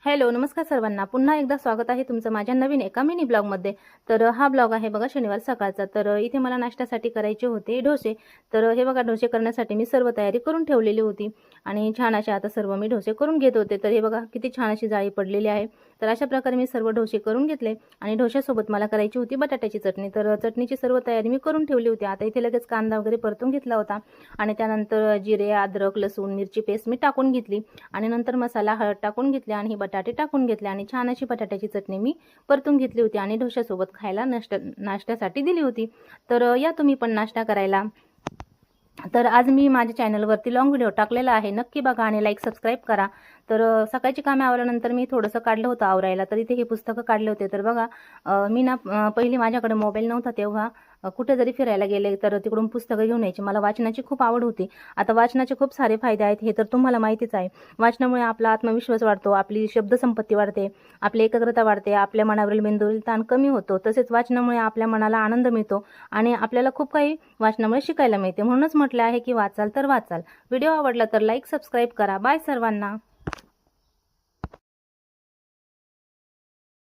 Hello, नमस्कार सर्वांना. पुन्हा एकदा स्वागत आहे तुमचं माझ्या नवीन एका मिनी ब्लॉगमध्ये. तर हा ब्लॉग आहे बघा शनिवार सकाळचा. तर इथे मला नाश्त्यासाठी करायचे होते डोसे. तर हे बघा डोसे करण्यासाठी मी सर्व तयारी करून ठेवलेली होती आणि छान अशा आता सर्व मी डोसे करून घेत होते. तर हे बघा किती छान अशी जाळी पडलेली आहे. तर अशा प्रकारे मी सर्व डोसे करून घेतले आणि डोश्यासोबत मला करायची होती बटाट्याची चटणी. तर चटणीची सर्व तयारी मी करून ठेवली होती. आता इथे लगेच कांदा वगैरे परतून घेतला होता आणि त्यानंतर जिरे, अद्रक, लसूण, मिरची पेस्ट मी टाकून घेतली आणि नंतर मसाला, हळद टाकून घेतली आणि बटाटे टाकून घेतले आणि छान अशी बटाट्याची चटणी मी परतून घेतली होती आणि डोश्यासोबत खायला नाश्त्यासाठी दिली होती. तर या तुम्ही पण नाश्ता करायला. तर आज मी माझ्या चॅनलवरती लॉंग व्हिडिओ टाकलेला आहे, नक्की बघा आणि लाईक सबस्क्राईब करा. तर सकाळची कामे आवरल्यानंतर मी थोडंसं काढलं होतं आवरायला, तर इथे हे पुस्तकं काढले होते. तर बघा मी ना पहिली माझ्याकडे मोबाईल नव्हता तेव्हा कुठे जरी फिरायला गेले तर तिकडून पुस्तकं घेऊन यायची. मला वाचनाची खूप आवड होती. आता वाचनाचे खूप सारे फायदे आहेत हे तर तुम्हाला माहितीच आहे. वाचनामुळे आपला आत्मविश्वास वाढतो, आपली शब्दसंपत्ती वाढते, आपली एकाग्रता वाढते, आपल्या मनावरील मेंदूवरील ताण कमी होतो. तसेच वाचनामुळे आपल्या मनाला आनंद मिळतो आणि आपल्याला खूप काही वाचनामुळे शिकायला मिळते. म्हणूनच म्हटलं आहे की वाचाल तर वाचाल. व्हिडिओ आवडला तर लाईक सबस्क्राईब करा. बाय सर्वांना.